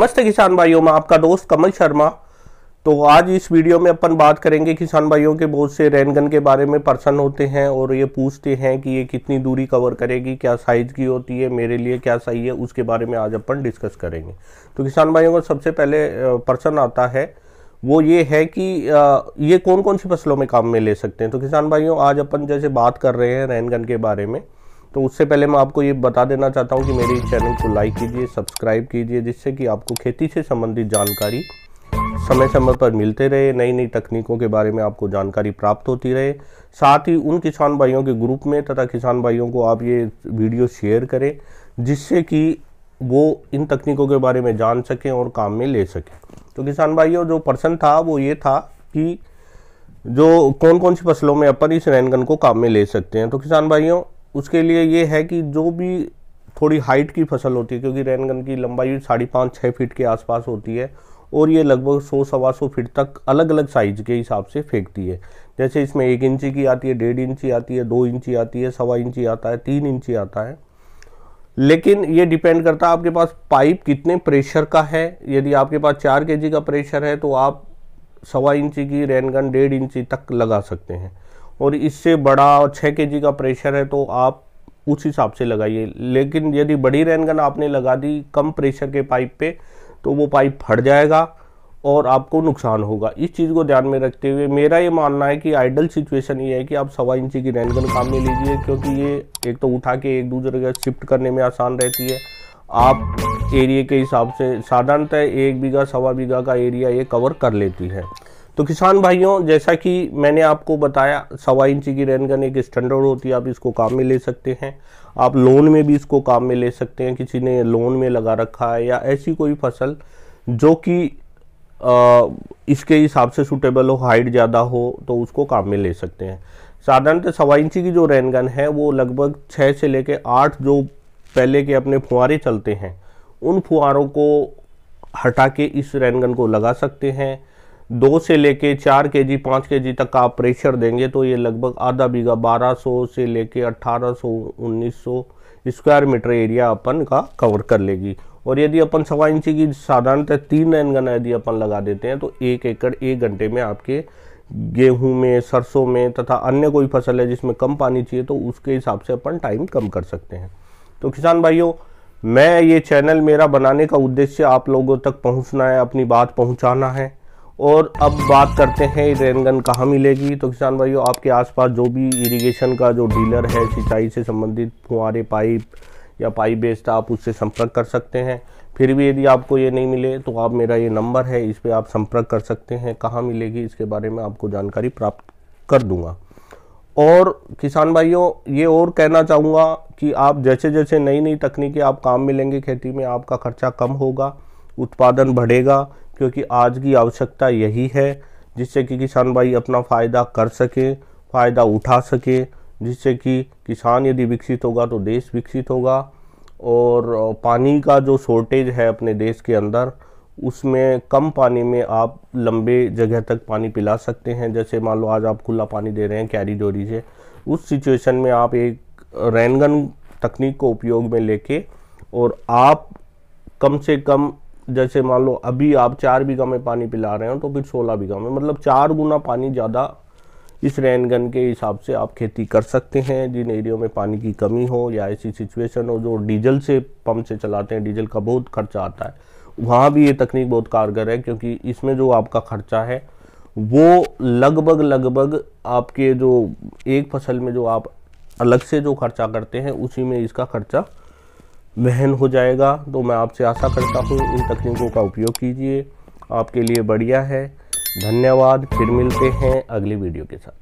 नमस्ते किसान भाइयों, मैं आपका दोस्त कमल शर्मा। तो आज इस वीडियो में अपन बात करेंगे किसान भाइयों के बहुत से रेनगन के बारे में पर्सन होते हैं और ये पूछते हैं कि ये कितनी दूरी कवर करेगी, क्या साइज की होती है, मेरे लिए क्या सही है, उसके बारे में आज अपन डिस्कस करेंगे। तो किसान भाइयों को सबसे पहले पर्सन आता है वो ये है कि ये कौन कौन सी फसलों में काम में ले सकते हैं। तो किसान भाइयों, आज अपन जैसे बात कर रहे हैं रेनगन के बारे में, तो उससे पहले मैं आपको ये बता देना चाहता हूँ कि मेरे इस चैनल को लाइक कीजिए, सब्सक्राइब कीजिए, जिससे कि आपको खेती से संबंधित जानकारी समय समय पर मिलते रहे, नई नई तकनीकों के बारे में आपको जानकारी प्राप्त होती रहे। साथ ही उन किसान भाइयों के ग्रुप में तथा किसान भाइयों को आप ये वीडियो शेयर करें, जिससे कि वो इन तकनीकों के बारे में जान सकें और काम में ले सकें। तो किसान भाइयों, जो पर्सन था वो ये था कि जो कौन कौन सी फसलों में अपन इस रेनगन को काम में ले सकते हैं। तो किसान भाइयों, उसके लिए ये है कि जो भी थोड़ी हाइट की फसल होती है, क्योंकि रेनगन की लंबाई 5.5-6 फीट के आसपास होती है और ये लगभग 100-125 फीट तक अलग अलग साइज के हिसाब से फेंकती है। जैसे इसमें 1 इंची की आती है, 1.5 इंची आती है, 2 इंची आती है, 1.25 इंची आता है, 3 इंची आता है। लेकिन ये डिपेंड करता है आपके पास पाइप कितने प्रेशर का है। यदि आपके पास 4 केजी का प्रेशर है तो आप 1.25 इंची की रेनगन 1.5 इंची तक लगा सकते हैं, और इससे बड़ा 6 केजी का प्रेशर है तो आप उस हिसाब से लगाइए। लेकिन यदि बड़ी रेनगन आपने लगा दी कम प्रेशर के पाइप पे, तो वो पाइप फट जाएगा और आपको नुकसान होगा। इस चीज़ को ध्यान में रखते हुए मेरा ये मानना है कि आइडल सिचुएशन ये है कि आप 1.25 इंची की रेनगन काम में लीजिए, क्योंकि ये एक तो उठा के एक दूसरे जगह शिफ्ट करने में आसान रहती है। आप एरिया के हिसाब से साधारणतः 1 बीघा 1.25 बीघा का एरिया ये कवर कर लेती है। तो किसान भाइयों, जैसा कि मैंने आपको बताया, 1.25 इंची की रेनगन एक स्टैंडर्ड होती है, आप इसको काम में ले सकते हैं। आप लोन में भी इसको काम में ले सकते हैं, किसी ने लोन में लगा रखा है या ऐसी कोई फसल जो कि इसके हिसाब से सूटेबल हो, हाइट ज़्यादा हो, तो उसको काम में ले सकते हैं। साधारणतः 1.25 इंची की जो रेनगन है वो लगभग 6 से लेके 8 जो पहले के अपने फुहारे चलते हैं, उन फुहारों को हटा के इस रेनगन को लगा सकते हैं। 2 से लेके 4 केजी 5 केजी तक का आप प्रेशर देंगे तो ये लगभग आधा बीघा 1200 से लेके 1800-1900 स्क्वायर मीटर एरिया अपन का कवर कर लेगी। और यदि अपन 1.25 इंची की साधारणतः 3 रेनगन यदि अपन लगा देते हैं तो 1 एकड़ 1 घंटे में आपके गेहूं में, सरसों में तथा अन्य कोई फसल है जिसमें कम पानी चाहिए तो उसके हिसाब से अपन टाइम कम कर सकते हैं। तो किसान भाइयों, मैं ये चैनल मेरा बनाने का उद्देश्य आप लोगों तक पहुंचना है, अपनी बात पहुंचाना है। और अब बात करते हैं रेनगन कहाँ मिलेगी। तो किसान भाइयों, आपके आसपास जो भी इरिगेशन का जो डीलर है, सिंचाई से संबंधित फुहारे पाइप या पाइप बेचता, आप उससे संपर्क कर सकते हैं। फिर भी यदि आपको ये नहीं मिले तो आप मेरा ये नंबर है, इस पर आप संपर्क कर सकते हैं। कहाँ मिलेगी इसके बारे में आपको जानकारी प्राप्त कर दूंगा। और किसान भाइयों, ये और कहना चाहूँगा कि आप जैसे जैसे नई नई तकनीकें आप काम में लेंगे खेती में, आपका खर्चा कम होगा, उत्पादन बढ़ेगा, क्योंकि आज की आवश्यकता यही है, जिससे कि किसान भाई अपना फ़ायदा कर सके, फ़ायदा उठा सके, जिससे कि किसान यदि विकसित होगा तो देश विकसित होगा। और पानी का जो शॉर्टेज है अपने देश के अंदर, उसमें कम पानी में आप लंबे जगह तक पानी पिला सकते हैं। जैसे मान लो आज आप खुला पानी दे रहे हैं कैरी डोरी से, उस सिचुएशन में आप एक रेनगन तकनीक को उपयोग में लेके और आप कम से कम, जैसे मान लो अभी आप 4 बीघा में पानी पिला रहे हो तो फिर 16 बीघा में, मतलब 4 गुना पानी ज़्यादा इस रेनगन के हिसाब से आप खेती कर सकते हैं। जिन एरियो में पानी की कमी हो या ऐसी सिचुएशन हो जो डीजल से पंप से चलाते हैं, डीजल का बहुत खर्चा आता है, वहाँ भी ये तकनीक बहुत कारगर है, क्योंकि इसमें जो आपका खर्चा है वो लगभग आपके जो एक फसल में जो आप अलग से जो खर्चा करते हैं उसी में इसका खर्चा वहन हो जाएगा। तो मैं आपसे आशा करता हूँ इन तकनीकों का उपयोग कीजिए, आपके लिए बढ़िया है। धन्यवाद। फिर मिलते हैं अगली वीडियो के साथ।